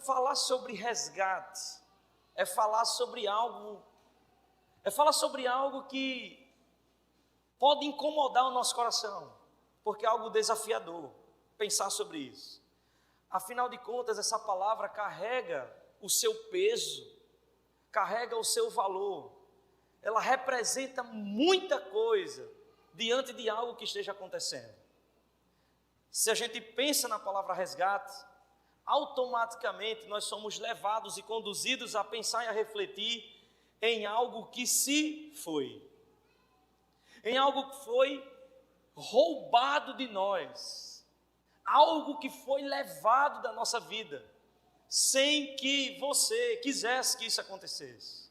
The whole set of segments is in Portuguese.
falar sobre resgate é falar sobre algo que pode incomodar o nosso coração, porque é algo desafiador pensar sobre isso. Afinal de contas, essa palavra carrega o seu peso, carrega o seu valor. Ela representa muita coisa diante de algo que esteja acontecendo. Se a gente pensa na palavra resgate, automaticamente nós somos levados e conduzidos a pensar e a refletir em algo que se foi, em algo que foi roubado de nós, algo que foi levado da nossa vida, sem que você quisesse que isso acontecesse.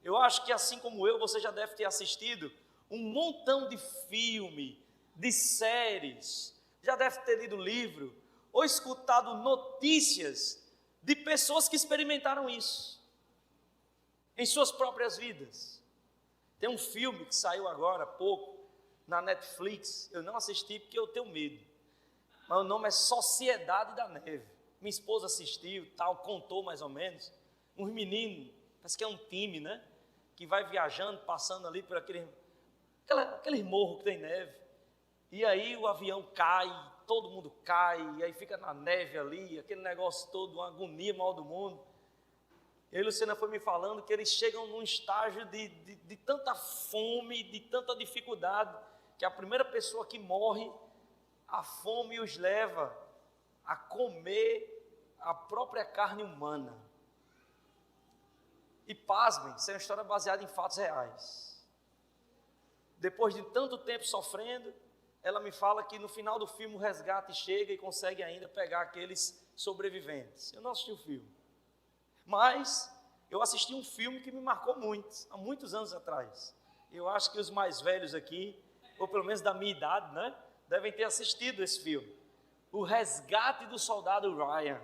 Eu acho que assim como eu, você já deve ter assistido um montão de filme, de séries, já deve ter lido livro, ou escutado notícias de pessoas que experimentaram isso em suas próprias vidas. Tem um filme que saiu agora há pouco na Netflix, eu não assisti porque eu tenho medo, mas o nome é Sociedade da Neve. Minha esposa assistiu, tal, contou mais ou menos, uns meninos, parece que é um time, né, que vai viajando, passando ali por aquele morro que tem neve, e aí o avião cai, todo mundo cai, e aí fica na neve ali, aquele negócio todo, uma agonia maior do mundo. E aí Luciana foi me falando que eles chegam num estágio de tanta fome, de tanta dificuldade, que a primeira pessoa que morre, a fome os leva a comer a própria carne humana. E pasmem, isso é uma história baseada em fatos reais. Depois de tanto tempo sofrendo, ela me fala que no final do filme o resgate chega e consegue ainda pegar aqueles sobreviventes. Eu não assisti o filme, mas eu assisti um filme que me marcou muito, há muitos anos atrás. Eu acho que os mais velhos aqui, ou pelo menos da minha idade, né, devem ter assistido esse filme. O Resgate do Soldado Ryan.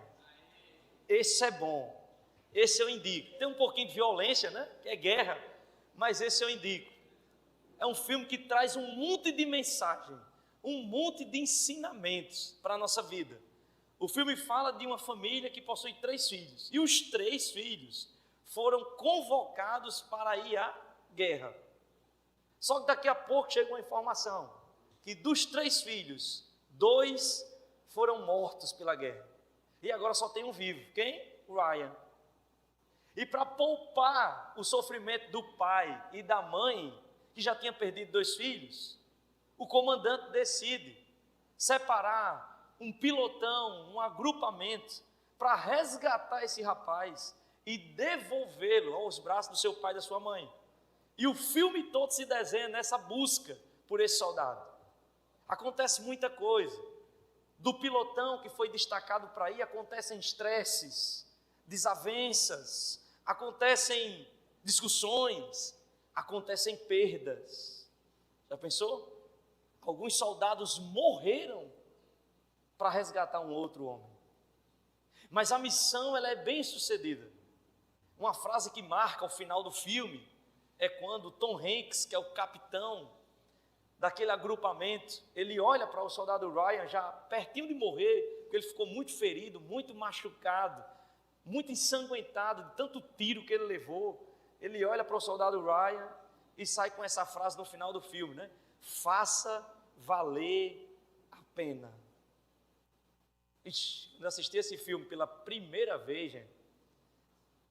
Esse é bom, esse eu indico. Tem um pouquinho de violência, né, que é guerra, mas esse eu indico. É um filme que traz um monte de mensagem, um monte de ensinamentos para a nossa vida. O filme fala de uma família que possui 3 filhos, e os 3 filhos foram convocados para ir à guerra. Só que daqui a pouco chega uma informação, que dos 3 filhos, 2 foram mortos pela guerra, e agora só tem um vivo. Quem? O Ryan. E para poupar o sofrimento do pai e da mãe, que já tinha perdido 2 filhos, o comandante decide separar um pilotão, um agrupamento, para resgatar esse rapaz e devolvê-lo aos braços do seu pai e da sua mãe. E o filme todo se desenha nessa busca por esse soldado. Acontece muita coisa. Do pilotão que foi destacado para ir, acontecem estresses, desavenças, acontecem discussões, acontecem perdas. Já pensou? Alguns soldados morreram para resgatar um outro homem. Mas a missão, ela é bem sucedida. Uma frase que marca o final do filme é quando Tom Hanks, que é o capitão daquele agrupamento, ele olha para o soldado Ryan já pertinho de morrer, porque ele ficou muito ferido, muito machucado, muito ensanguentado de tanto tiro que ele levou. Ele olha para o soldado Ryan e sai com essa frase no final do filme, né? Faça valer a pena. Ixi, quando eu assisti esse filme pela primeira vez, gente,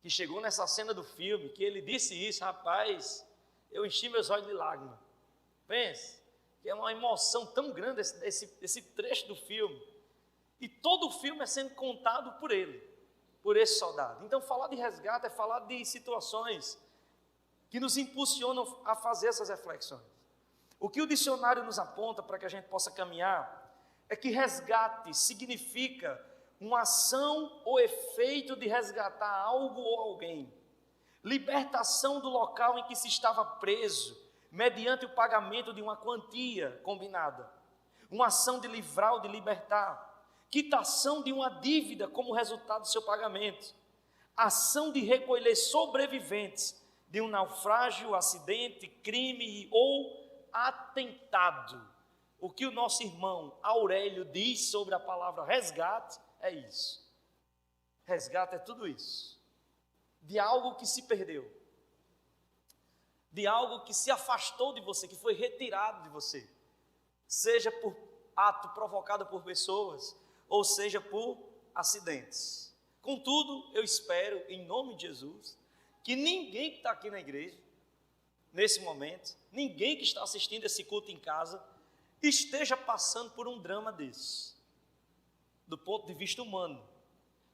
que chegou nessa cena do filme, que ele disse isso, rapaz, eu enchi meus olhos de lágrimas. Pense, que é uma emoção tão grande esse trecho do filme. E todo o filme é sendo contado por ele, por esse soldado. Então falar de resgate é falar de situações que nos impulsionam a fazer essas reflexões. O que o dicionário nos aponta para que a gente possa caminhar é que resgate significa uma ação ou efeito de resgatar algo ou alguém, libertação do local em que se estava preso, mediante o pagamento de uma quantia combinada, uma ação de livrar ou de libertar, quitação de uma dívida como resultado do seu pagamento, ação de recolher sobreviventes de um naufrágio, acidente, crime ou atentado. O que o nosso irmão Aurélio diz sobre a palavra resgate é isso. Resgate é tudo isso. De algo que se perdeu. De algo que se afastou de você, que foi retirado de você. Seja por ato provocado por pessoas, ou seja por acidentes. Contudo, eu espero, em nome de Jesus, que ninguém que está aqui na igreja, nesse momento, ninguém que está assistindo esse culto em casa, esteja passando por um drama desse, do ponto de vista humano.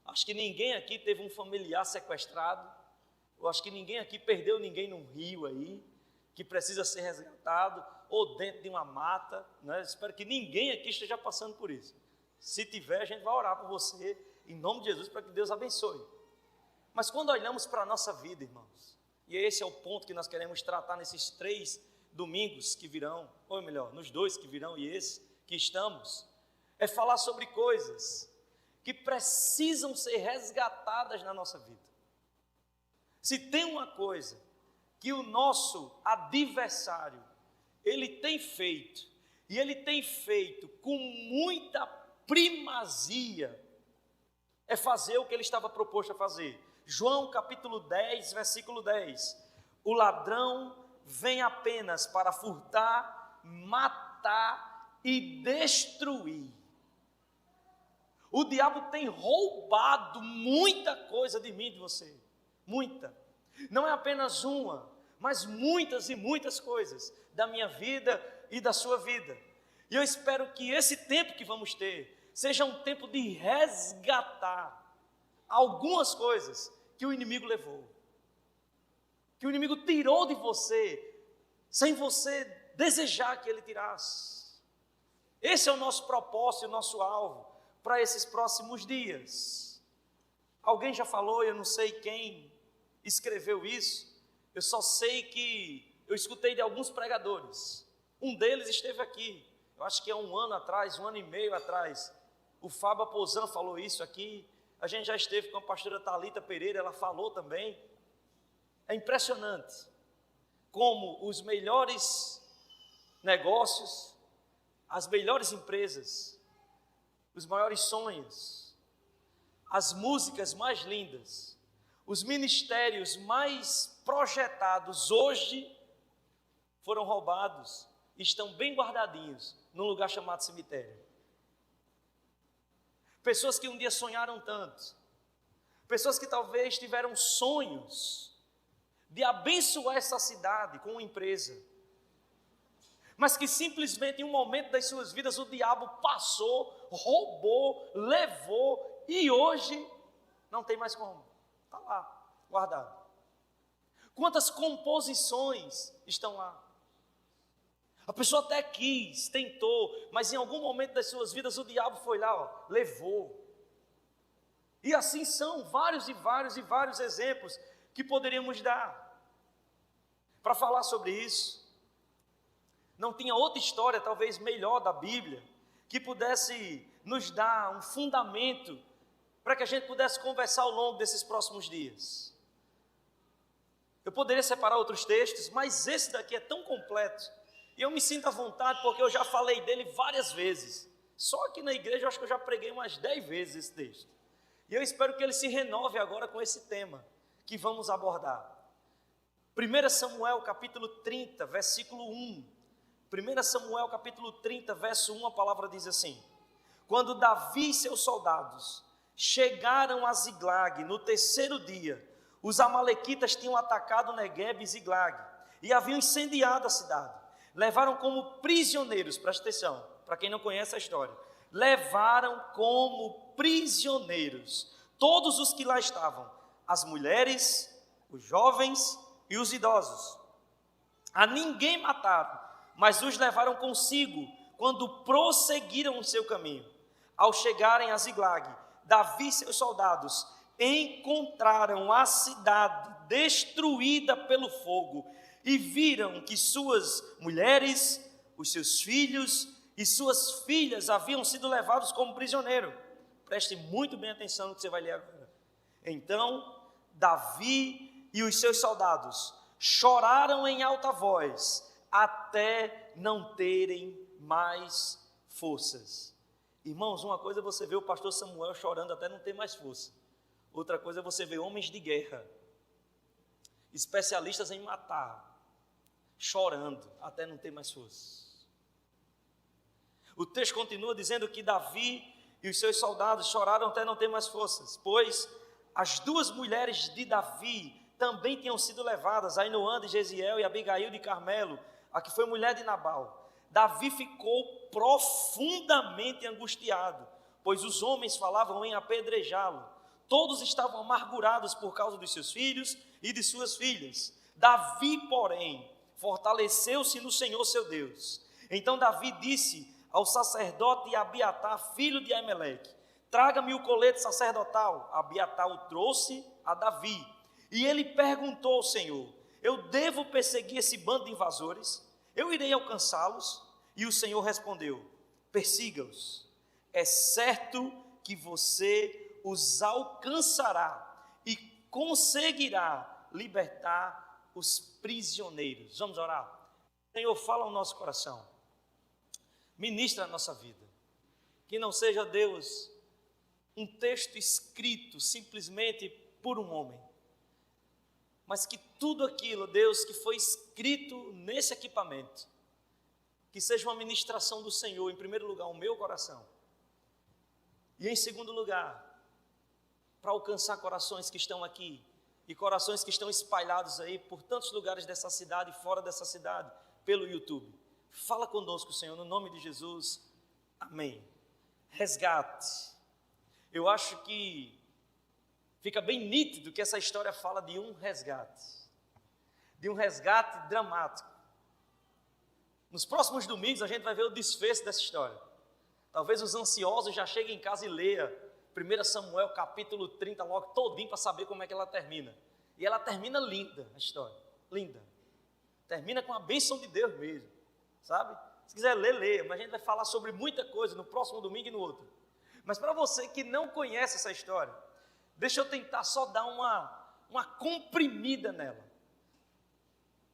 Acho que ninguém aqui teve um familiar sequestrado, eu acho que ninguém aqui perdeu ninguém num rio aí, que precisa ser resgatado, ou dentro de uma mata, né? Espero que ninguém aqui esteja passando por isso. Se tiver, a gente vai orar por você, em nome de Jesus, para que Deus abençoe. Mas quando olhamos para a nossa vida, irmãos, e esse é o ponto que nós queremos tratar nesses 3 domingos que virão, ou melhor, nos 2 que virão e esse que estamos, é falar sobre coisas que precisam ser resgatadas na nossa vida. Se tem uma coisa que o nosso adversário, ele tem feito, e ele tem feito com muita primazia, é fazer o que ele estava proposto a fazer. João capítulo 10, versículo 10. O ladrão vem apenas para furtar, matar e destruir. O diabo tem roubado muita coisa de mim e de você. Muita. Não é apenas uma, mas muitas e muitas coisas da minha vida e da sua vida. E eu espero que esse tempo que vamos ter seja um tempo de resgatar algumas coisas que o inimigo levou, que o inimigo tirou de você, sem você desejar que ele tirasse. Esse é o nosso propósito, o nosso alvo para esses próximos dias. Alguém já falou, eu não sei quem escreveu isso, eu só sei que eu escutei de alguns pregadores. Um deles esteve aqui, eu acho que há um ano atrás, 1 ano e meio atrás. O Fábio Aposan falou isso aqui. A gente já esteve com a pastora Thalita Pereira, ela falou também. É impressionante como os melhores negócios, as melhores empresas, os maiores sonhos, as músicas mais lindas, os ministérios mais projetados hoje foram roubados, estão bem guardadinhos num lugar chamado cemitério. Pessoas que um dia sonharam tanto, pessoas que talvez tiveram sonhos de abençoar essa cidade com uma empresa, mas que simplesmente em um momento das suas vidas o diabo passou, roubou, levou e hoje não tem mais como, está lá, guardado. Quantas composições estão lá? A pessoa até quis, tentou, mas em algum momento das suas vidas o diabo foi lá, levou. E assim são vários e vários e vários exemplos que poderíamos dar. Para falar sobre isso, não tinha outra história, talvez melhor da Bíblia, que pudesse nos dar um fundamento para que a gente pudesse conversar ao longo desses próximos dias. Eu poderia separar outros textos, mas esse daqui é tão completo. E eu me sinto à vontade porque eu já falei dele várias vezes. Só aqui na igreja eu acho que eu já preguei umas 10 vezes esse texto. E eu espero que ele se renove agora com esse tema que vamos abordar. 1 Samuel capítulo 30, versículo 1. 1 Samuel capítulo 30, verso 1, a palavra diz assim: Quando Davi e seus soldados chegaram a Ziglag no 3º dia, os amalequitas tinham atacado Neguebe e Ziglag e haviam incendiado a cidade. Levaram como prisioneiros, presta atenção, para quem não conhece a história, levaram como prisioneiros todos os que lá estavam, as mulheres, os jovens e os idosos. A ninguém mataram, mas os levaram consigo quando prosseguiram o seu caminho. Ao chegarem a Ziglag, Davi e seus soldados encontraram a cidade destruída pelo fogo e viram que suas mulheres, os seus filhos e suas filhas haviam sido levados como prisioneiro. Preste muito bem atenção no que você vai ler agora. Então, Davi e os seus soldados choraram em alta voz, até não terem mais forças. Irmãos, uma coisa é você ver o pastor Samuel chorando até não ter mais força. Outra coisa é você ver homens de guerra, especialistas em matar, chorando até não ter mais força. O texto continua dizendo que Davi e os seus soldados choraram até não ter mais forças, pois as duas mulheres de Davi também tinham sido levadas, Ainoã de Jezreel e Abigail de Carmelo, a que foi mulher de Nabal. Davi ficou profundamente angustiado, pois os homens falavam em apedrejá-lo. Todos estavam amargurados por causa dos seus filhos e de suas filhas. Davi, porém, fortaleceu-se no Senhor seu Deus. Então Davi disse ao sacerdote Abiatar, filho de Aimeleque: traga-me o colete sacerdotal. Abiatar o trouxe a Davi. E ele perguntou ao Senhor: eu devo perseguir esse bando de invasores? Eu irei alcançá-los? E o Senhor respondeu: persiga-os. É certo que você os alcançará e conseguirá libertar os prisioneiros. Vamos orar? Senhor, fala ao nosso coração. Ministra a nossa vida. Que não seja, Deus, um texto escrito simplesmente por um homem, mas que tudo aquilo, Deus, que foi escrito nesse equipamento, que seja uma ministração do Senhor, em primeiro lugar, o meu coração, e em segundo lugar, para alcançar corações que estão aqui, e corações que estão espalhados aí por tantos lugares dessa cidade e fora dessa cidade, pelo YouTube. Fala conosco, Senhor, no nome de Jesus, amém. Resgate. Eu acho que fica bem nítido que essa história fala de um resgate dramático. Nos próximos domingos a gente vai ver o desfecho dessa história. Talvez os ansiosos já cheguem em casa e leiam 1 Samuel capítulo 30 logo todinho para saber como é que ela termina. E ela termina linda, a história, linda. Termina com a bênção de Deus mesmo, sabe? Se quiser ler, leia, mas a gente vai falar sobre muita coisa no próximo domingo e no outro. Mas para você que não conhece essa história, deixa eu tentar só dar uma comprimida nela.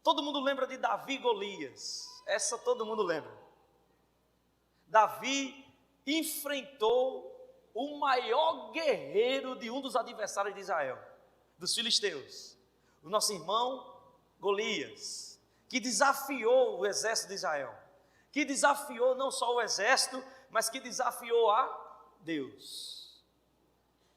Todo mundo lembra de Davi e Golias, essa todo mundo lembra. Davi enfrentou o maior guerreiro de um dos adversários de Israel, dos filisteus, o nosso irmão Golias, que desafiou o exército de Israel, que desafiou não só o exército, mas que desafiou a Deus.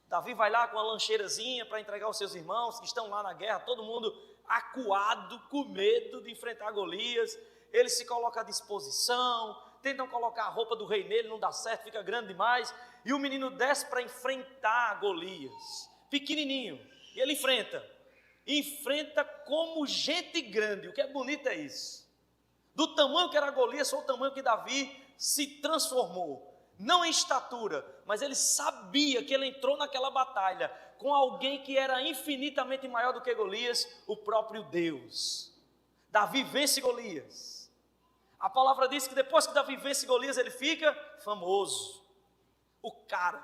Davi vai lá com a lancheirazinha para entregar aos seus irmãos que estão lá na guerra, todo mundo acuado, com medo de enfrentar Golias. Ele se coloca à disposição, tentam colocar a roupa do rei nele, não dá certo, fica grande demais, e o menino desce para enfrentar Golias, pequenininho, e ele enfrenta como gente grande. O que é bonito é isso, do tamanho que era Golias, foi o tamanho que Davi se transformou, não em estatura, mas ele sabia que ele entrou naquela batalha com alguém que era infinitamente maior do que Golias, o próprio Deus. Davi vence Golias. A palavra diz que depois que Davi vence Golias, ele fica famoso. O cara,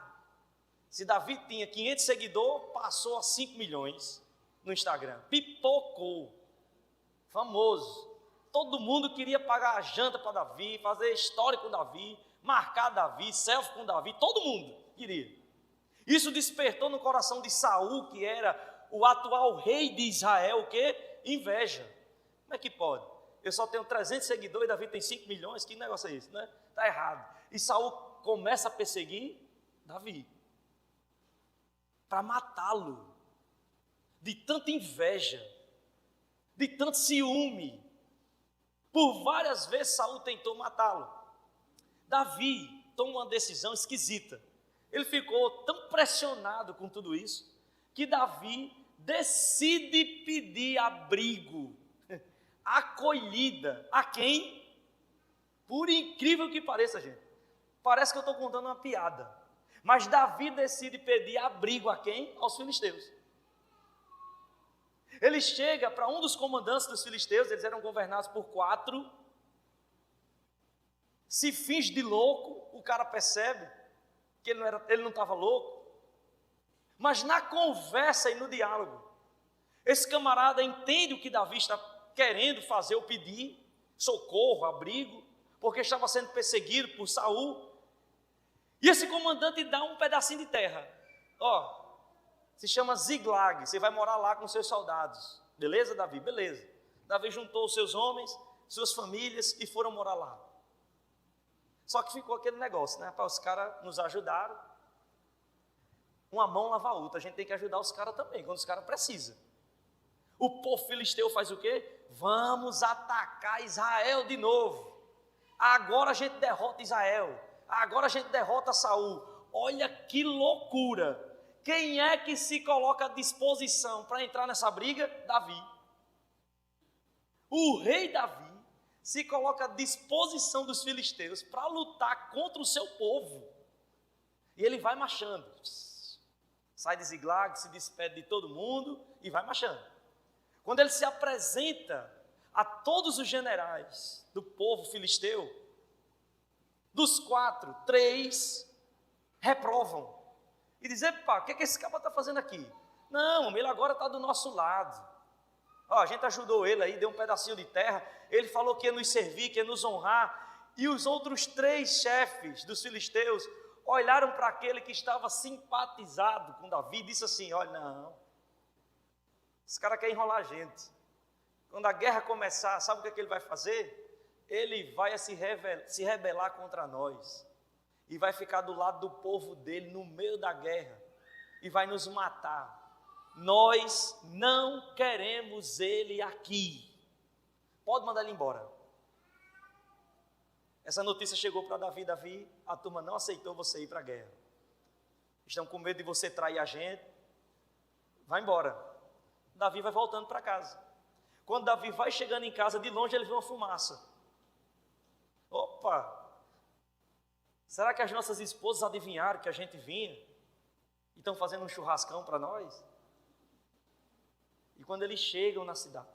se Davi tinha 500 seguidores, passou a 5 milhões no Instagram. Pipocou. Famoso. Todo mundo queria pagar a janta para Davi, fazer história com Davi, marcar Davi, selfie com Davi, todo mundo queria. Isso despertou no coração de Saul, que era o atual rei de Israel, o quê? Inveja. Como é que pode? Eu só tenho 300 seguidores, Davi tem 5 milhões, que negócio é esse, né? Está errado. E Saul começa a perseguir Davi, para matá-lo, de tanta inveja, de tanto ciúme. Por várias vezes Saul tentou matá-lo. Davi toma uma decisão esquisita. Ele ficou tão pressionado com tudo isso, que Davi decide pedir abrigo, acolhida. A quem? Por incrível que pareça, gente, parece que eu estou contando uma piada, mas Davi decide pedir abrigo a quem? Aos filisteus. Ele chega para um dos comandantes dos filisteus, eles eram governados por 4, se finge de louco, o cara percebe que ele não estava louco, mas na conversa e no diálogo, esse camarada entende o que Davi está querendo fazer, ou pedir socorro, abrigo, porque estava sendo perseguido por Saul, e esse comandante dá um pedacinho de terra. Ó, se chama Ziglag, você vai morar lá com seus soldados. Beleza, Davi? Beleza. Davi juntou os seus homens, suas famílias e foram morar lá. Só que ficou aquele negócio, né? Os caras nos ajudaram. Uma mão lava a outra, a gente tem que ajudar os caras também, quando os caras precisam. O povo filisteu faz o quê? Vamos atacar Israel de novo. Agora a gente derrota Israel. Agora a gente derrota Saul. Olha que loucura. Quem é que se coloca à disposição para entrar nessa briga? Davi. O rei Davi se coloca à disposição dos filisteus para lutar contra o seu povo. E ele vai marchando. Sai de Ziglag, se despede de todo mundo e vai marchando. Quando ele se apresenta a todos os generais do povo filisteu, dos 4, 3 reprovam. E dizem, pá, o que esse cara está fazendo aqui? Não, ele agora está do nosso lado. Ó, a gente ajudou ele aí, deu um pedacinho de terra, ele falou que ia nos servir, que ia nos honrar. E os outros 3 chefes dos filisteus olharam para aquele que estava simpatizado com Davi e disse assim, olha, não, esse cara quer enrolar a gente. Quando a guerra começar, sabe o que ele vai fazer? Ele vai se rebelar contra nós e vai ficar do lado do povo dele no meio da guerra e vai nos matar. Nós não queremos ele aqui. Pode mandar ele embora. Essa notícia chegou para Davi. Davi, a turma não aceitou você ir para a guerra. Estão com medo de você trair a gente. Vai embora. Davi vai voltando para casa. Quando Davi vai chegando em casa, de longe ele vê uma fumaça. Opa! Será que as nossas esposas adivinharam que a gente vinha? E estão fazendo um churrascão para nós? E quando eles chegam na cidade,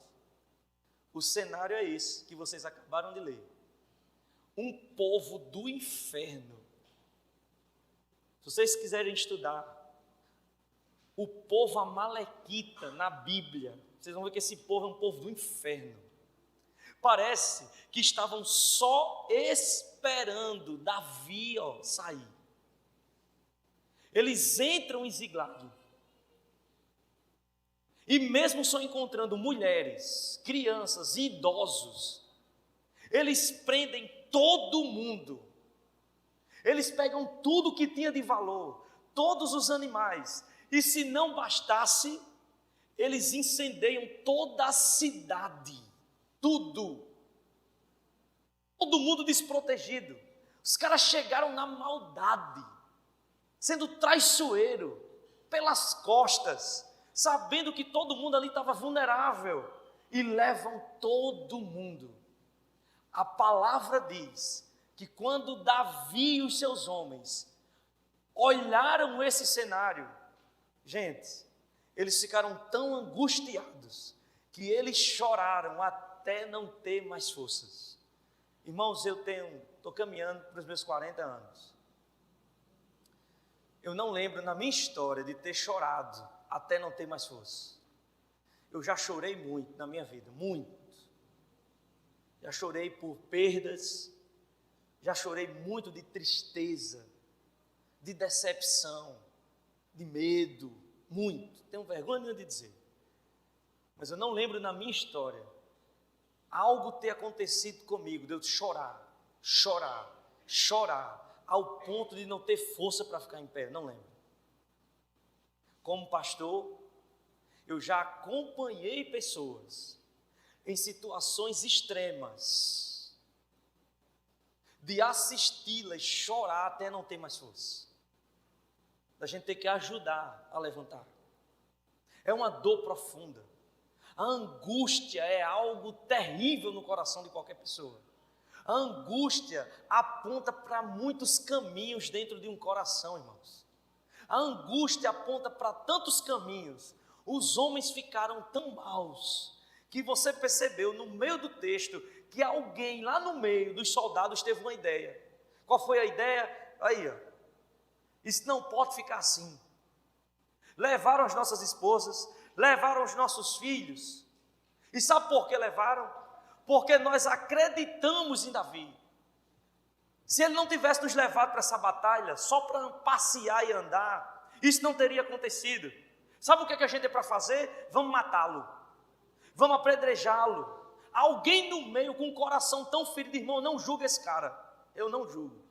o cenário é esse que vocês acabaram de ler. Um povo do inferno. Se vocês quiserem estudar o povo amalequita na Bíblia, vocês vão ver que esse povo é um povo do inferno. Parece que estavam só esperando Davi sair. Eles entram em Ziglag. E mesmo só encontrando mulheres, crianças e idosos, eles prendem todo mundo. Eles pegam tudo que tinha de valor, todos os animais, e se não bastasse, eles incendeiam toda a cidade, tudo. Todo mundo desprotegido. Os caras chegaram na maldade, sendo traiçoeiro, pelas costas, sabendo que todo mundo ali estava vulnerável, e levam todo mundo. A palavra diz que quando Davi e os seus homens olharam esse cenário, gente, eles ficaram tão angustiados que eles choraram até não ter mais forças. Irmãos, estou caminhando para os meus 40 anos. Eu não lembro na minha história de ter chorado até não ter mais força. Eu já chorei muito na minha vida, muito. Já chorei por perdas, já chorei muito de tristeza, de decepção, de medo, muito. Tenho vergonha de dizer. Mas eu não lembro na minha história algo ter acontecido comigo, de eu chorar, ao ponto de não ter força para ficar em pé, não lembro. Como pastor, eu já acompanhei pessoas em situações extremas, de assisti-las chorar até não ter mais força, da gente ter que ajudar a levantar. É uma dor profunda. A angústia é algo terrível no coração de qualquer pessoa. A angústia aponta para muitos caminhos dentro de um coração, irmãos. A angústia aponta para tantos caminhos. Os homens ficaram tão maus que você percebeu no meio do texto que alguém lá no meio dos soldados teve uma ideia. Qual foi a ideia? Aí, isso não pode ficar assim. Levaram as nossas esposas, levaram os nossos filhos. E sabe por que levaram? Porque nós acreditamos em Davi. Se ele não tivesse nos levado para essa batalha, só para passear e andar, isso não teria acontecido. Sabe o que a gente é para fazer? Vamos matá-lo, vamos apedrejá-lo. Alguém no meio com um coração tão ferido, irmão, não julga esse cara, eu não julgo,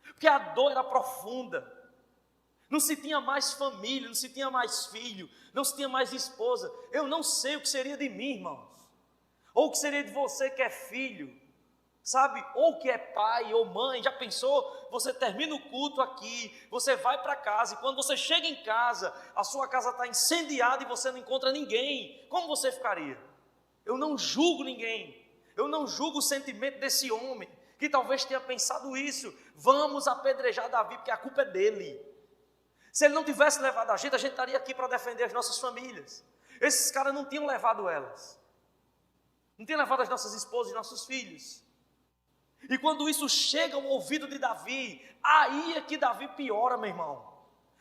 porque a dor era profunda. Não se tinha mais família, não se tinha mais filho, não se tinha mais esposa. Eu não sei o que seria de mim, irmãos, ou o que seria de você que é filho, sabe, ou que é pai ou mãe. Já pensou? Você termina o culto aqui, você vai para casa, e quando você chega em casa, a sua casa está incendiada e você não encontra ninguém. Como você ficaria? Eu não julgo ninguém, eu não julgo o sentimento desse homem, que talvez tenha pensado isso. Vamos apedrejar Davi, porque a culpa é dele. Se ele não tivesse levado a gente estaria aqui para defender as nossas famílias. Esses caras não tinham levado elas, não tinham levado as nossas esposas e nossos filhos. E quando isso chega ao ouvido de Davi, aí é que Davi piora, meu irmão.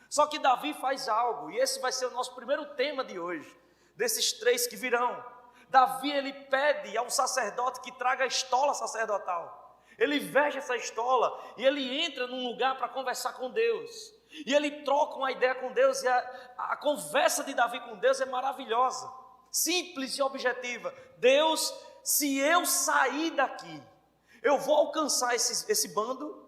Só que Davi faz algo, e esse vai ser o nosso primeiro tema de hoje, desses 3 que virão. Davi, ele pede ao sacerdote que traga a estola sacerdotal. Ele veste essa estola e ele entra num lugar para conversar com Deus. E ele troca uma ideia com Deus, e a conversa de Davi com Deus é maravilhosa, simples e objetiva. Deus, se eu sair daqui, eu vou alcançar esse bando,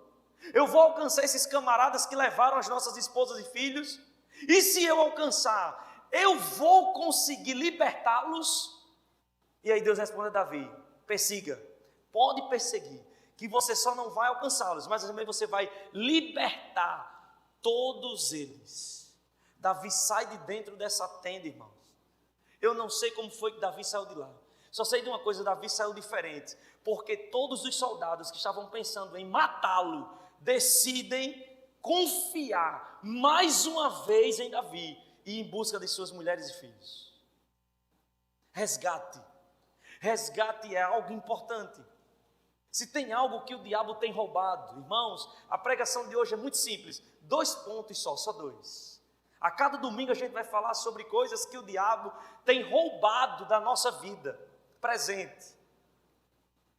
eu vou alcançar esses camaradas que levaram as nossas esposas e filhos, e se eu alcançar, eu vou conseguir libertá-los. E aí Deus responde a Davi: persiga, pode perseguir, que você só não vai alcançá-los, mas também você vai libertar todos eles. Davi sai de dentro dessa tenda, irmãos. Eu não sei como foi que Davi saiu de lá, só sei de uma coisa: Davi saiu diferente, porque todos os soldados que estavam pensando em matá-lo, decidem confiar mais uma vez em Davi, e em busca de suas mulheres e filhos. Resgate é algo importante. Se tem algo que o diabo tem roubado, irmãos, a pregação de hoje é muito simples, 2 pontos só 2. A cada domingo a gente vai falar sobre coisas que o diabo tem roubado da nossa vida presente.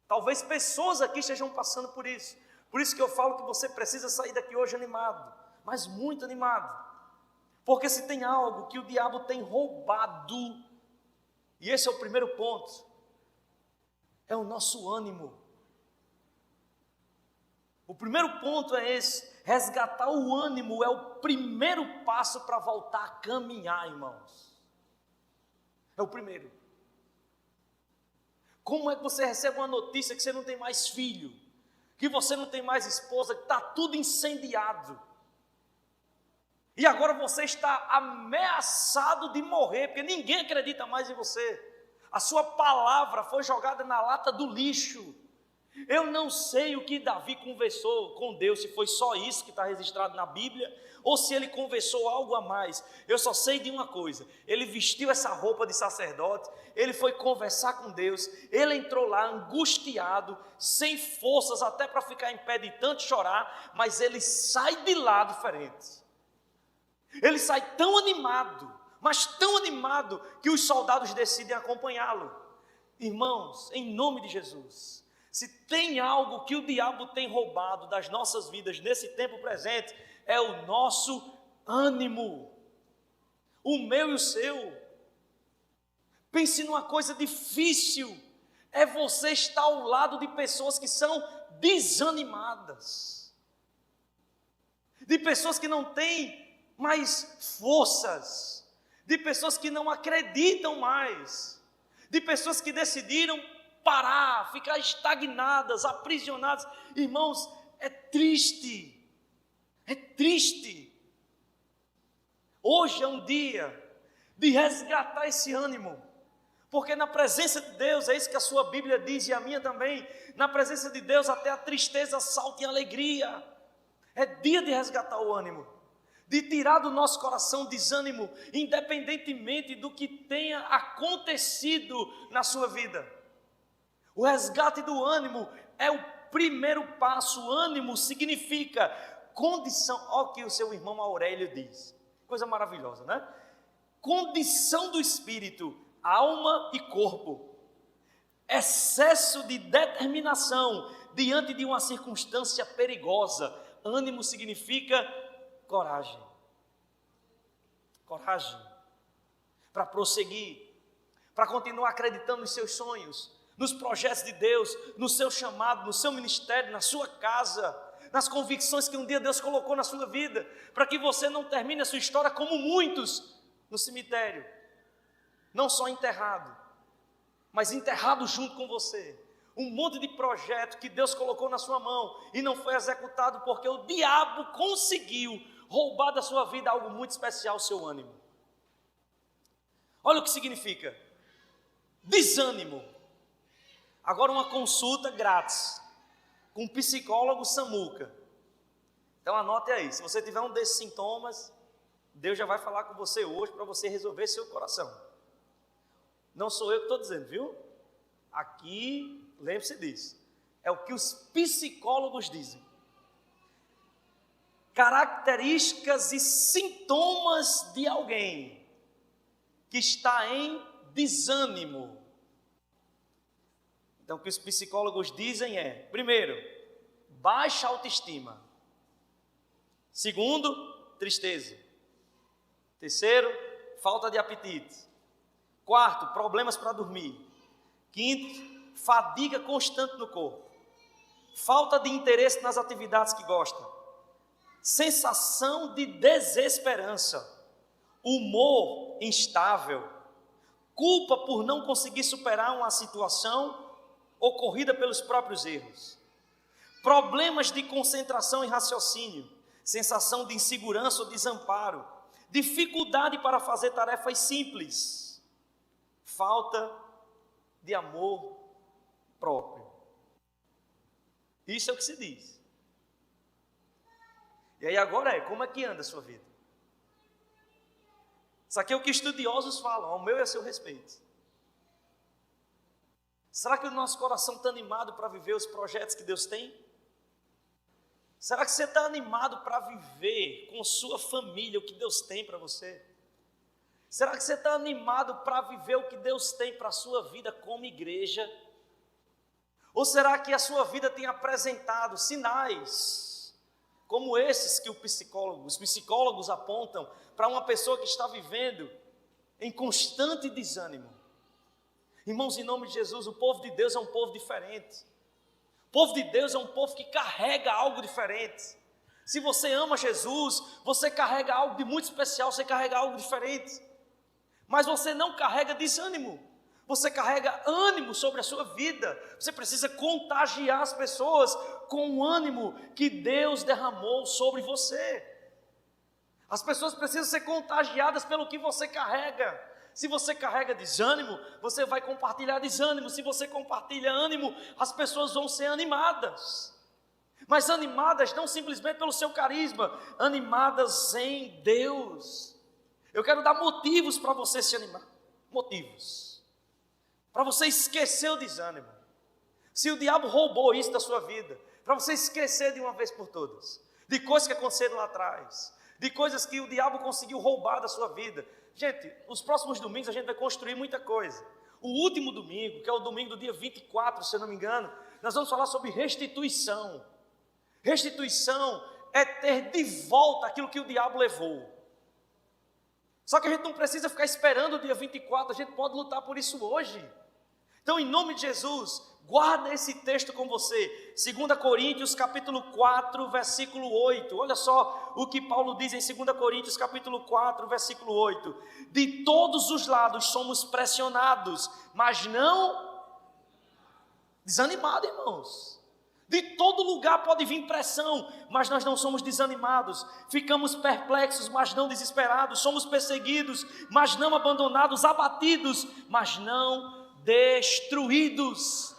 Talvez pessoas aqui estejam passando por isso que eu falo que você precisa sair daqui hoje animado, mas muito animado, porque se tem algo que o diabo tem roubado, e esse é o primeiro ponto, é o nosso ânimo. O primeiro ponto é esse: resgatar o ânimo é o primeiro passo para voltar a caminhar, irmãos. É o primeiro. Como é que você recebe uma notícia que você não tem mais filho, que você não tem mais esposa, que está tudo incendiado, e agora você está ameaçado de morrer, porque ninguém acredita mais em você, a sua palavra foi jogada na lata do lixo. Eu não sei o que Davi conversou com Deus, se foi só isso que está registrado na Bíblia, ou se ele conversou algo a mais. Eu só sei de uma coisa: ele vestiu essa roupa de sacerdote, ele foi conversar com Deus, ele entrou lá angustiado, sem forças até para ficar em pé de tanto chorar, mas ele sai de lá diferente. Ele sai tão animado, mas tão animado, que os soldados decidem acompanhá-lo. Irmãos, em nome de Jesus, se tem algo que o diabo tem roubado das nossas vidas nesse tempo presente, é o nosso ânimo, o meu e o seu. Pense numa coisa difícil, é você estar ao lado de pessoas que são desanimadas, de pessoas que não têm mais forças, de pessoas que não acreditam mais, de pessoas que decidiram parar, ficar estagnadas, aprisionadas. Irmãos, é triste. Hoje é um dia de resgatar esse ânimo, porque na presença de Deus, é isso que a sua Bíblia diz e a minha também, na presença de Deus até a tristeza salta em alegria. É dia de resgatar o ânimo, de tirar do nosso coração desânimo, independentemente do que tenha acontecido na sua vida. O resgate do ânimo é o primeiro passo. Ânimo significa condição. Olha o que o seu irmão Aurélio diz, coisa maravilhosa, né? Condição do espírito, alma e corpo, excesso de determinação diante de uma circunstância perigosa. Ânimo significa coragem. para prosseguir, para continuar acreditando nos seus sonhos, nos projetos de Deus, no seu chamado, no seu ministério, na sua casa, nas convicções que um dia Deus colocou na sua vida, para que você não termine a sua história como muitos no cemitério, não só enterrado, mas enterrado junto com você. Um monte de projeto que Deus colocou na sua mão e não foi executado porque o diabo conseguiu roubar da sua vida algo muito especial, o seu ânimo. Olha o que significa desânimo. Agora uma consulta grátis com um psicólogo Samuca. Então anote aí, se você tiver um desses sintomas, Deus já vai falar com você hoje para você resolver seu coração. Não sou eu que estou dizendo, viu? Aqui, lembre-se disso, é o que os psicólogos dizem. Características e sintomas de alguém que está em desânimo. Então, o que os psicólogos dizem é, primeiro, baixa autoestima. Segundo, tristeza. Terceiro, falta de apetite. Quarto, problemas para dormir. Quinto, fadiga constante no corpo. Falta de interesse nas atividades que gosta. Sensação de desesperança. Humor instável. Culpa por não conseguir superar uma situação ocorrida pelos próprios erros. Problemas de concentração e raciocínio. Sensação de insegurança ou desamparo. Dificuldade para fazer tarefas simples. Falta de amor próprio. Isso é o que se diz. E aí agora como é que anda a sua vida? Isso aqui é o que estudiosos falam, ao meu e a seu respeito. Será que o nosso coração está animado para viver os projetos que Deus tem? Será que você está animado para viver com sua família o que Deus tem para você? Será que você está animado para viver o que Deus tem para a sua vida como igreja? Ou será que a sua vida tem apresentado sinais como esses que os psicólogos apontam para uma pessoa que está vivendo em constante desânimo? Irmãos, em nome de Jesus, o povo de Deus é um povo diferente. O povo de Deus é um povo que carrega algo diferente. Se você ama Jesus, você carrega algo de muito especial, você carrega algo diferente. Mas você não carrega desânimo, você carrega ânimo sobre a sua vida. Você precisa contagiar as pessoas com o ânimo que Deus derramou sobre você. As pessoas precisam ser contagiadas pelo que você carrega. Se você carrega desânimo, você vai compartilhar desânimo. Se você compartilha ânimo, as pessoas vão ser animadas. Mas animadas não simplesmente pelo seu carisma, animadas em Deus. Eu quero dar motivos para você se animar. Motivos. Para você esquecer o desânimo. Se o diabo roubou isso da sua vida, para você esquecer de uma vez por todas. De coisas que aconteceram lá atrás. De coisas que o diabo conseguiu roubar da sua vida. Gente, os próximos domingos a gente vai construir muita coisa. O último domingo, que é o domingo do dia 24, se eu não me engano, nós vamos falar sobre restituição. Restituição é ter de volta aquilo que o diabo levou. Só que a gente não precisa ficar esperando o dia 24, a gente pode lutar por isso hoje. Então, em nome de Jesus, guarda esse texto com você. 2 Coríntios capítulo 4, versículo 8. Olha só o que Paulo diz em 2 Coríntios capítulo 4, versículo 8. De todos os lados somos pressionados, mas não desanimados, irmãos. De todo lugar pode vir pressão, mas nós não somos desanimados. Ficamos perplexos, mas não desesperados. Somos perseguidos, mas não abandonados. Abatidos, mas não destruídos.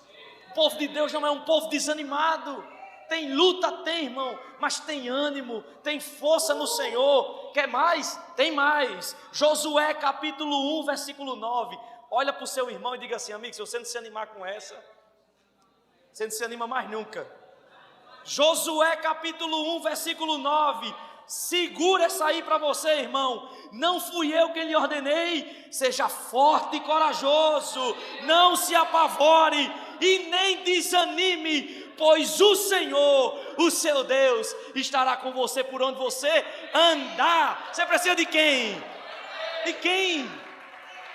O povo de Deus não é um povo desanimado. Tem luta, tem, irmão, mas tem ânimo, tem força no Senhor. Quer mais? Tem mais. Josué capítulo 1, versículo 9. Olha para o seu irmão e diga assim: amigo, se você não se animar com essa, você não se anima mais nunca. Josué capítulo 1, versículo 9. Segura essa aí para você, irmão. Não fui eu quem lhe ordenei. Seja forte e corajoso. Não se apavore e nem desanime, pois o Senhor, o seu Deus, estará com você por onde você andar. Você precisa de quem? De quem?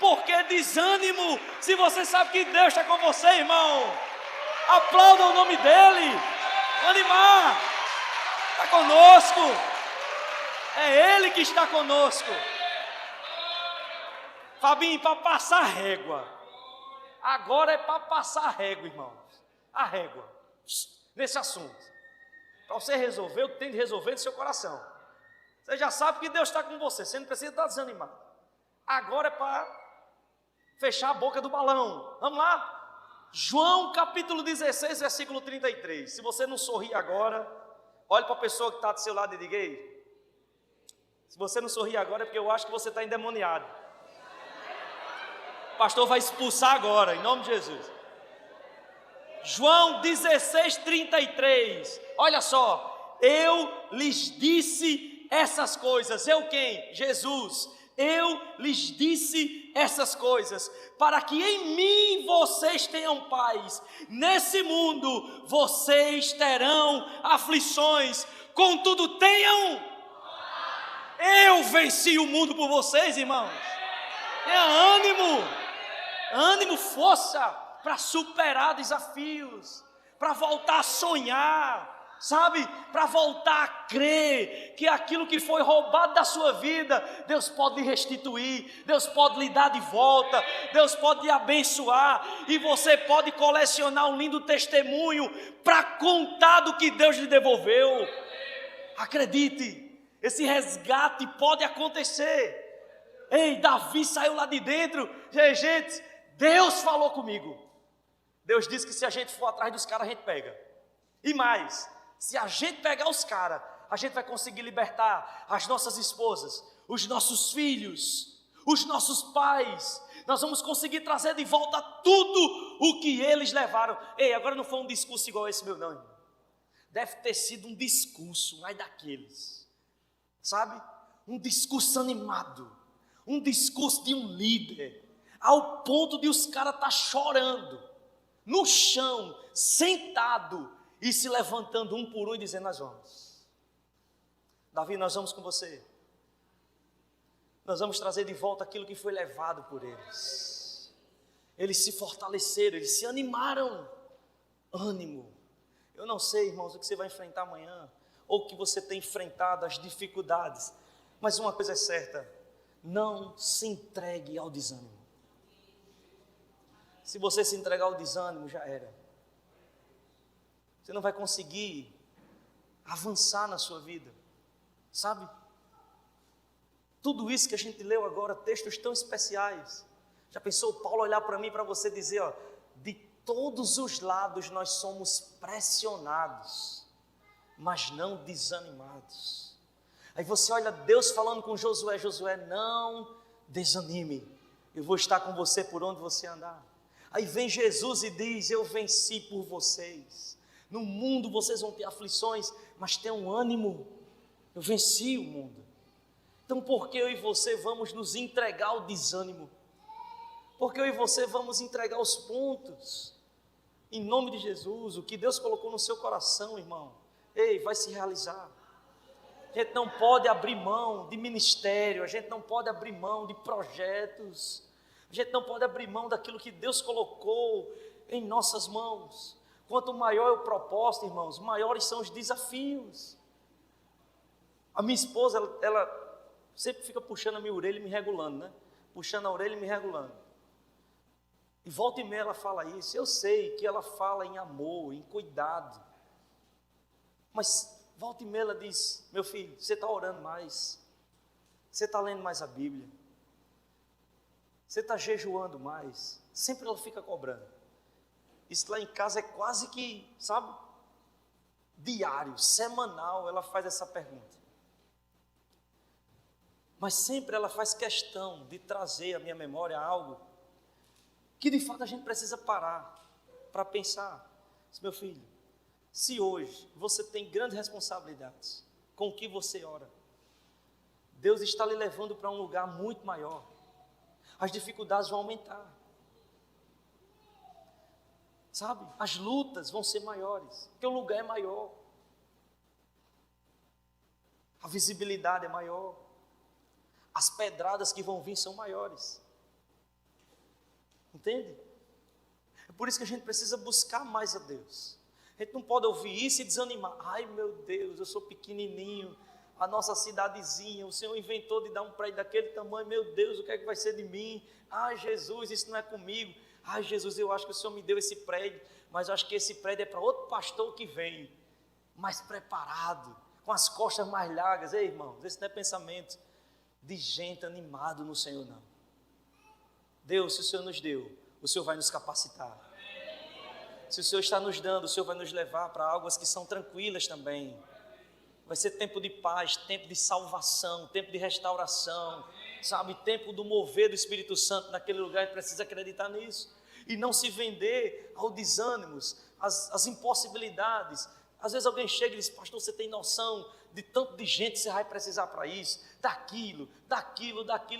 por que desânimo? Se você sabe que Deus está com você, irmão, aplauda o nome dEle. Animar, está conosco, é Ele que está conosco. Fabinho, para passar régua, agora é para passar régua, irmãos, a régua, nesse assunto. Para você resolver, eu tenho que resolver no seu coração. Você já sabe que Deus está com você, você não precisa estar desanimado. Agora é para fechar a boca do balão. Vamos lá? João capítulo 16, versículo 33. Se você não sorrir agora, olhe para a pessoa que está do seu lado e diga: ei, se você não sorrir agora é porque eu acho que você está endemoniado. O pastor vai expulsar agora, em nome de Jesus. João 16, 33. Olha só, eu lhes disse essas coisas. Eu quem? Jesus. Eu lhes disse essas coisas, para que em mim vocês tenham paz. Nesse mundo vocês terão aflições, contudo tenham. Eu venci o mundo por vocês, irmãos. Tenha ânimo, força para superar desafios, para voltar a sonhar. Sabe, para voltar a crer que aquilo que foi roubado da sua vida, Deus pode lhe restituir, Deus pode lhe dar de volta, Deus pode lhe abençoar, e você pode colecionar um lindo testemunho para contar do que Deus lhe devolveu. Acredite, esse resgate pode acontecer. Ei, Davi saiu lá de dentro, gente, Deus falou comigo. Deus disse que se a gente for atrás dos caras, a gente pega. E mais, se a gente pegar os caras, a gente vai conseguir libertar as nossas esposas, os nossos filhos, os nossos pais. Nós vamos conseguir trazer de volta tudo o que eles levaram. Ei, agora não foi um discurso igual esse meu não, irmão. Deve ter sido um discurso, mais daqueles, sabe? Um discurso animado, um discurso de um líder, ao ponto de os caras estar chorando, no chão, sentado, e se levantando um por um e dizendo: nós vamos. Davi, nós vamos com você. Nós vamos trazer de volta aquilo que foi levado por eles. Eles se fortaleceram, eles se animaram. Ânimo. Eu não sei, irmãos, o que você vai enfrentar amanhã, ou o que você tem enfrentado, as dificuldades. Mas uma coisa é certa: não se entregue ao desânimo. Se você se entregar ao desânimo, já era. Você não vai conseguir avançar na sua vida, sabe? Tudo isso que a gente leu agora, textos tão especiais. Já pensou Paulo olhar para mim e para você dizer, ó, de todos os lados nós somos pressionados, mas não desanimados. Aí você olha Deus falando com Josué: Josué, não desanime, eu vou estar com você por onde você andar. Aí vem Jesus e diz: eu venci por vocês. No mundo vocês vão ter aflições, mas tenham ânimo, eu venci o mundo. Então por que eu e você vamos nos entregar ao desânimo? Por que eu e você vamos entregar os pontos? Em nome de Jesus, o que Deus colocou no seu coração, irmão, ei, vai se realizar. A gente não pode abrir mão de ministério, a gente não pode abrir mão de projetos, a gente não pode abrir mão daquilo que Deus colocou em nossas mãos. Quanto maior é o propósito, irmãos, maiores são os desafios. A minha esposa, ela sempre fica puxando a minha orelha e me regulando, né? Puxando a orelha e me regulando. E volta e meia ela fala isso. Eu sei que ela fala em amor, em cuidado. Mas volta e meia ela diz: meu filho, você está orando mais, você está lendo mais a Bíblia, você está jejuando mais. Sempre ela fica cobrando. Isso lá em casa é quase que, sabe, diário, semanal, ela faz essa pergunta. Mas sempre ela faz questão de trazer à minha memória algo que de fato a gente precisa parar para pensar. Meu filho, se hoje você tem grandes responsabilidades com o que você ora, Deus está lhe levando para um lugar muito maior. As dificuldades vão aumentar. Sabe, as lutas vão ser maiores, porque o lugar é maior, a visibilidade é maior, as pedradas que vão vir são maiores. Entende? É por isso que a gente precisa buscar mais a Deus. A gente não pode ouvir isso e desanimar. Ai meu Deus, eu sou pequenininho, a nossa cidadezinha, o Senhor inventou de dar um prédio daquele tamanho, meu Deus, o que é que vai ser de mim? Ai Jesus, isso não é comigo. Ai Jesus, eu acho que o Senhor me deu esse prédio, mas eu acho que esse prédio é para outro pastor que vem, mais preparado, com as costas mais largas. Ei irmãos, esse não é pensamento de gente animado no Senhor não. Deus, se o Senhor nos deu, o Senhor vai nos capacitar. Se o Senhor está nos dando, o Senhor vai nos levar para águas que são tranquilas também. Vai ser tempo de paz, tempo de salvação, tempo de restauração, sabe? Tempo do mover do Espírito Santo naquele lugar. A gente precisa acreditar nisso. E não se vender ao desânimos, às impossibilidades. Às vezes alguém chega e diz, pastor, você tem noção de tanto de gente que você vai precisar para isso, daquilo,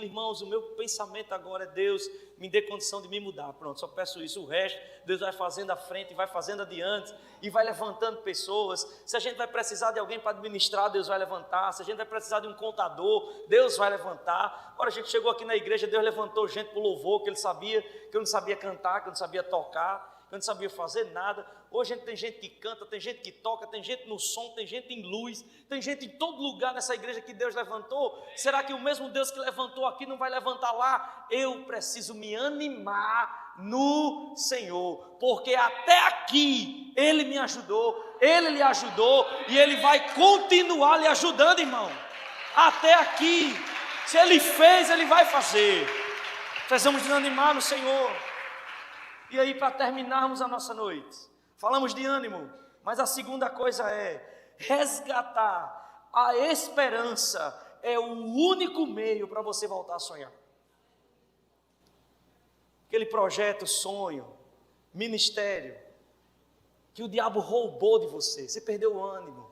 irmãos, o meu pensamento agora é Deus, me dê condição de me mudar, pronto, só peço isso, o resto, Deus vai fazendo à frente, vai fazendo adiante, e vai levantando pessoas. Se a gente vai precisar de alguém para administrar, Deus vai levantar. Se a gente vai precisar de um contador, Deus vai levantar. Agora a gente chegou aqui na igreja, Deus levantou gente para o louvor, que Ele sabia, que eu não sabia cantar, que eu não sabia tocar, que eu não sabia fazer nada. Hoje a gente tem gente que canta, tem gente que toca, tem gente no som, tem gente em luz, tem gente em todo lugar nessa igreja que Deus levantou. Será que o mesmo Deus que levantou aqui não vai levantar lá? Eu preciso me animar no Senhor, porque até aqui Ele me ajudou, Ele lhe ajudou e Ele vai continuar lhe ajudando, irmão. Até aqui, se Ele fez, Ele vai fazer. Precisamos nos animar no Senhor. E aí, para terminarmos a nossa noite, falamos de ânimo, mas a segunda coisa é resgatar a esperança. É o único meio para você voltar a sonhar. Aquele projeto, sonho, ministério, que o diabo roubou de você, você perdeu o ânimo.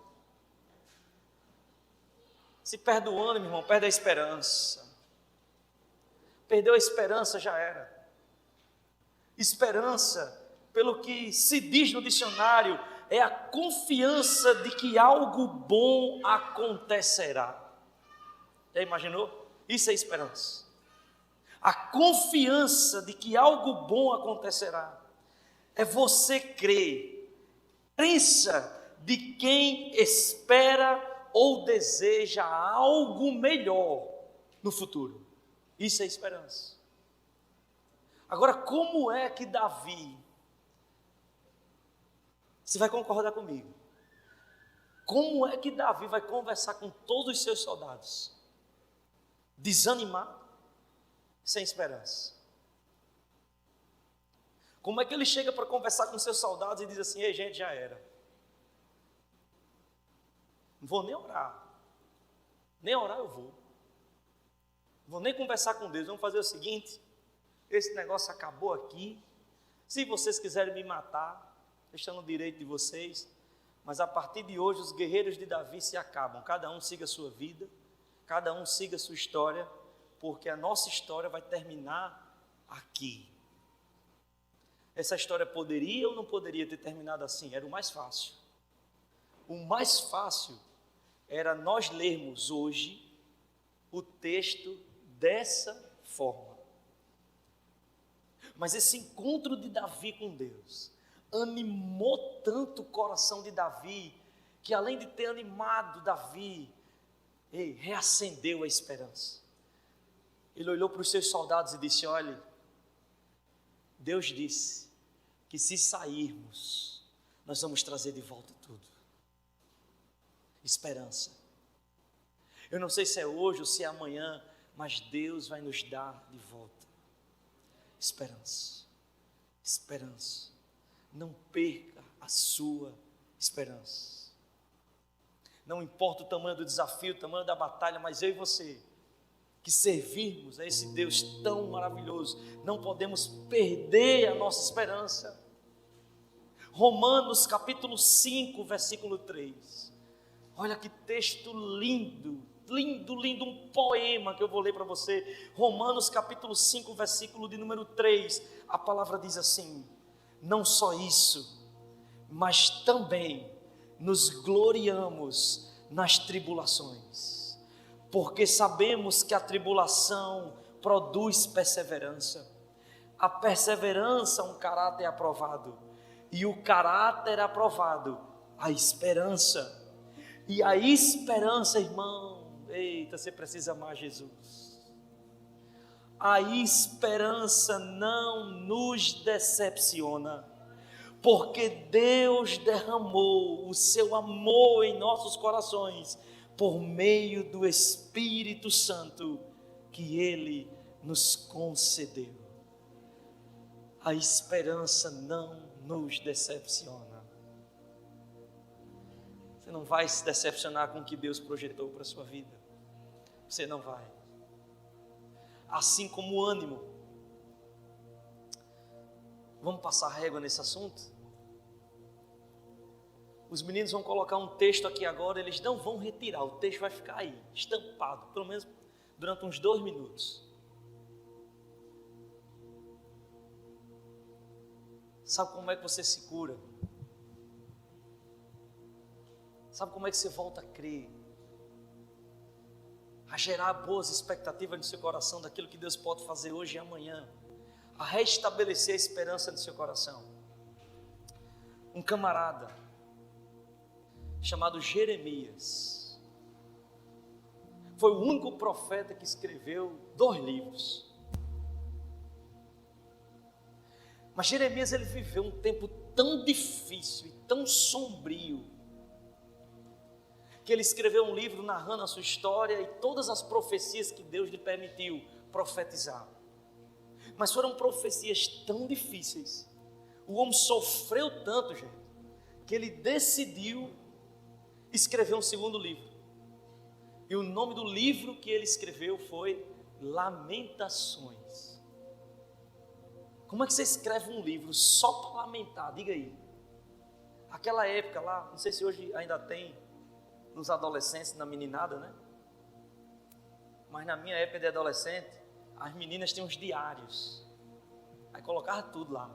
Se perde o ânimo, irmão, perde a esperança. Perdeu a esperança, já era. Esperança, pelo que se diz no dicionário, é a confiança de que algo bom acontecerá. Já imaginou? Isso é esperança. A confiança de que algo bom acontecerá. É você crer, crença de quem espera ou deseja algo melhor no futuro. Isso é esperança. Agora, como é que Davi, você vai concordar comigo, como é que Davi vai conversar com todos os seus soldados? Desanimar, sem esperança. Como é que ele chega para conversar com seus soldados e diz assim, ei gente, já era. Não vou nem orar eu vou. Não vou nem conversar com Deus, vamos fazer o seguinte, esse negócio acabou aqui, se vocês quiserem me matar, está no direito de vocês, mas a partir de hoje os guerreiros de Davi se acabam, cada um siga a sua vida, cada um siga a sua história, porque a nossa história vai terminar aqui. Essa história poderia ou não poderia ter terminado assim? Era o mais fácil. O mais fácil era nós lermos hoje o texto dessa forma. Mas esse encontro de Davi com Deus animou tanto o coração de Davi, que além de ter animado Davi, reacendeu a esperança. Ele olhou para os seus soldados e disse, olhe, Deus disse que se sairmos, nós vamos trazer de volta tudo. Esperança. Eu não sei se é hoje ou se é amanhã, mas Deus vai nos dar de volta esperança. Esperança. Não perca a sua esperança. Não importa o tamanho do desafio, o tamanho da batalha, mas eu e você, que servirmos a esse Deus tão maravilhoso, não podemos perder a nossa esperança. Romanos capítulo 5, versículo 3. Olha que texto lindo, lindo, lindo, um poema que eu vou ler para você. Romanos capítulo 5, versículo de número 3. A palavra diz assim, não só isso, mas também nos gloriamos nas tribulações, porque sabemos que a tribulação produz perseverança, A perseverança, um caráter aprovado. E o caráter aprovado, a esperança. E a esperança, irmão, eita, você precisa amar Jesus. A esperança não nos decepciona, porque Deus derramou o seu amor em nossos corações, por meio do Espírito Santo, que Ele nos concedeu. A esperança não nos decepciona. Você não vai se decepcionar com o que Deus projetou para a sua vida. Você não vai. Assim como o ânimo. Vamos passar régua nesse assunto? Os meninos vão colocar um texto aqui agora, eles não vão retirar, o texto vai ficar aí, estampado, pelo menos durante uns 2 minutos. Sabe como é que você se cura? Sabe como é que você volta a crer? A gerar boas expectativas no seu coração daquilo que Deus pode fazer hoje e amanhã. A restabelecer a esperança no seu coração. Um camarada chamado Jeremias foi o único profeta que escreveu 2 livros. Mas Jeremias, ele viveu um tempo tão difícil e tão sombrio, que ele escreveu um livro narrando a sua história e todas as profecias que Deus lhe permitiu profetizar. Mas foram profecias tão difíceis, o homem sofreu tanto, gente, que ele decidiu escrever um 2º livro. E o nome do livro que ele escreveu foi Lamentações. Como é que você escreve um livro só para lamentar? Diga aí. Aquela época lá, não sei se hoje ainda tem nos adolescentes, na meninada, né? Mas na minha época de adolescente, as meninas tinham os diários. Aí colocava tudo lá.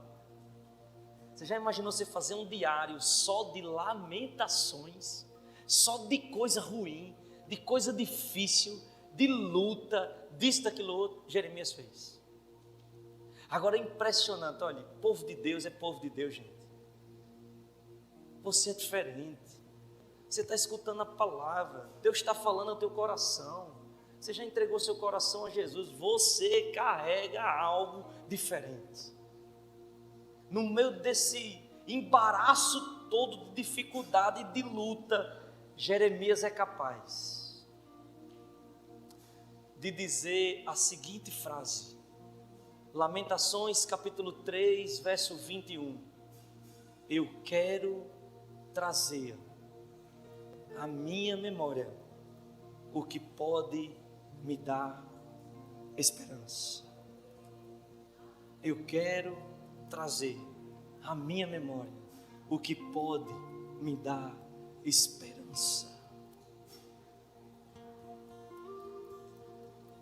Você já imaginou você fazer um diário só de lamentações, só de coisa ruim, de coisa difícil, de luta, disso, daquilo outro? Jeremias fez. Agora é impressionante, olha, povo de Deus é povo de Deus, gente. Você é diferente. Você está escutando a palavra, Deus está falando ao teu coração. Você já entregou seu coração a Jesus, você carrega algo diferente. No meio desse embaraço todo de dificuldade e de luta, Jeremias é capaz de dizer a seguinte frase, Lamentações capítulo 3, verso 21, eu quero trazer à minha memória o que pode me dar esperança. Eu quero trazer à minha memória o que pode me dar esperança.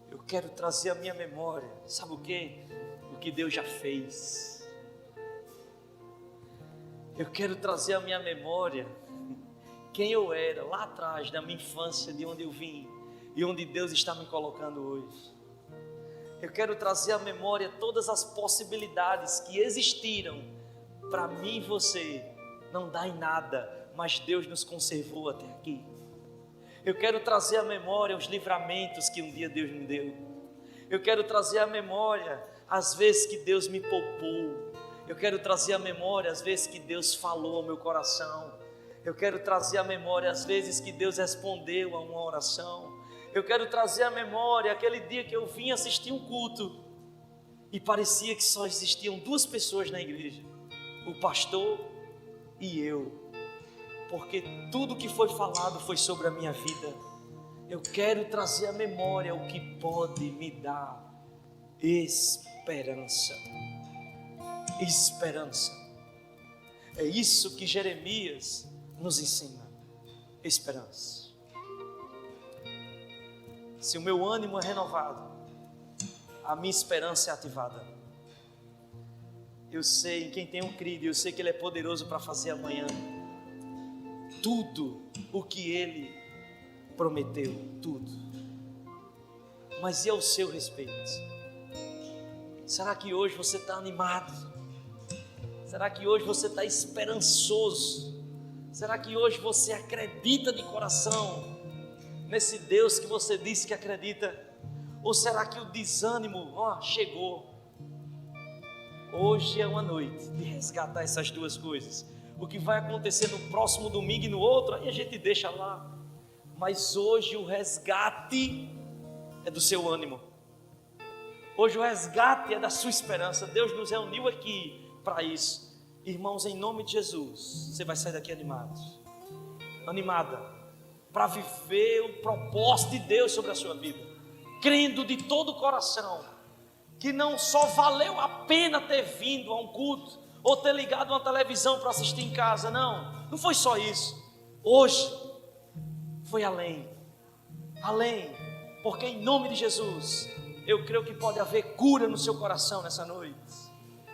Eu quero trazer à minha memória, sabe o quê? O que Deus já fez. Eu quero trazer à minha memória quem eu era lá atrás, da minha infância, de onde eu vim e onde Deus está me colocando hoje. Eu quero trazer à memória todas as possibilidades que existiram para mim e você não dar em nada, mas Deus nos conservou até aqui. Eu quero trazer à memória os livramentos que um dia Deus me deu. Eu quero trazer à memória as vezes que Deus me poupou. Eu quero trazer à memória as vezes que Deus falou ao meu coração. Eu quero trazer à memória as vezes que Deus respondeu a uma oração. Eu quero trazer à memória aquele dia que eu vim assistir um culto e parecia que só existiam 2 pessoas na igreja, o pastor e eu, porque tudo que foi falado foi sobre a minha vida. Eu quero trazer à memória o que pode me dar esperança. Esperança. É isso que Jeremias nos ensina. Esperança. Se o meu ânimo é renovado, a minha esperança é ativada. Eu sei em quem tenho crido, eu sei que Ele é poderoso para fazer amanhã tudo o que Ele prometeu, tudo. Mas e ao seu respeito? Será que hoje você está animado? Será que hoje você está esperançoso? Será que hoje você acredita de coração nesse Deus que você disse que acredita? Ou será que o desânimo chegou? Hoje é uma noite de resgatar essas duas coisas. O que vai acontecer no próximo domingo e no outro, aí a gente deixa lá. Mas hoje o resgate é do seu ânimo. Hoje o resgate é da sua esperança. Deus nos reuniu aqui para isso. Irmãos, em nome de Jesus, você vai sair daqui animado, animada, para viver o propósito de Deus sobre a sua vida, crendo de todo o coração que não só valeu a pena ter vindo a um culto ou ter ligado uma televisão para assistir em casa, não foi só isso. Hoje foi além, porque em nome de Jesus eu creio que pode haver cura no seu coração nessa noite,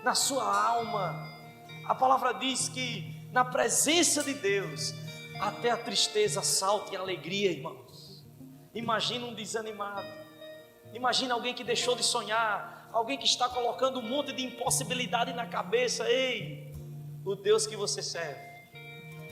na sua alma. A palavra diz que na presença de Deus até a tristeza salta em alegria, irmãos. Imagina um desanimado, imagina alguém que deixou de sonhar, alguém que está colocando um monte de impossibilidade na cabeça. Ei, o Deus que você serve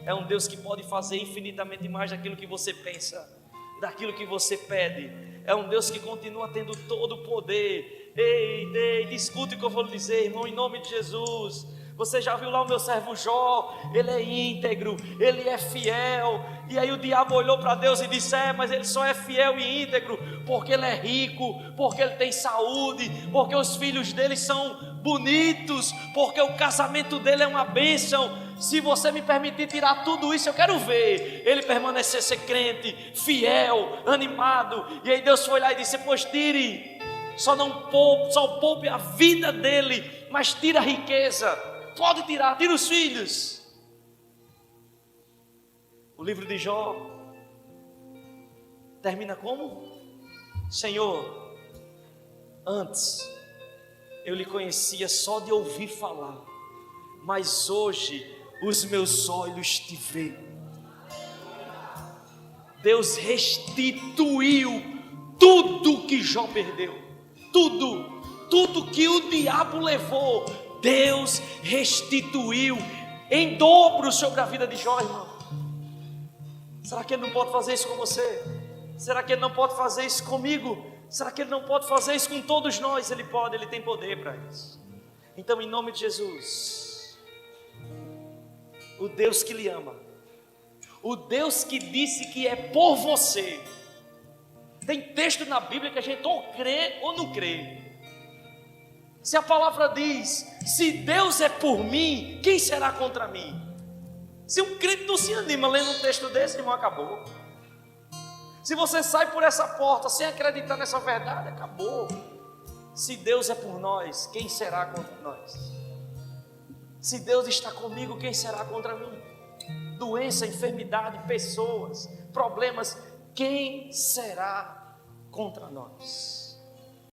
é um Deus que pode fazer infinitamente mais daquilo que você pensa, daquilo que você pede. É um Deus que continua tendo todo o poder. Ei, discute o que eu vou lhe dizer, irmão, em nome de Jesus. Você já viu lá o meu servo Jó? Ele é íntegro, ele é fiel. E aí o diabo olhou para Deus e disse: mas ele só é fiel e íntegro porque ele é rico, porque ele tem saúde, porque os filhos dele são bonitos, porque o casamento dele é uma bênção. Se você me permitir tirar tudo isso, eu quero ver ele permanecer ser crente, fiel, animado. E aí Deus foi lá e disse: pois tire, só poupe a vida dele, mas tira a riqueza. Pode tirar, tira os filhos. O livro de Jó termina como? Senhor, antes eu lhe conhecia só de ouvir falar, mas hoje os meus olhos te veem. Deus restituiu tudo que Jó perdeu, tudo que o diabo levou, Deus restituiu em dobro sobre a vida de Jó, irmão. Será que Ele não pode fazer isso com você? Será que Ele não pode fazer isso comigo? Será que Ele não pode fazer isso com todos nós? Ele pode, Ele tem poder para isso. Então, em nome de Jesus, o Deus que lhe ama, o Deus que disse que é por você. Tem texto na Bíblia que a gente ou crê ou não crê. Se a palavra diz: se Deus é por mim, quem será contra mim? Se um crente não se anima lendo um texto desse, irmão, acabou. Se você sai por essa porta sem acreditar nessa verdade, acabou. Se Deus é por nós, quem será contra nós? Se Deus está comigo, quem será contra mim? Doença, enfermidade, pessoas, problemas, quem será contra nós?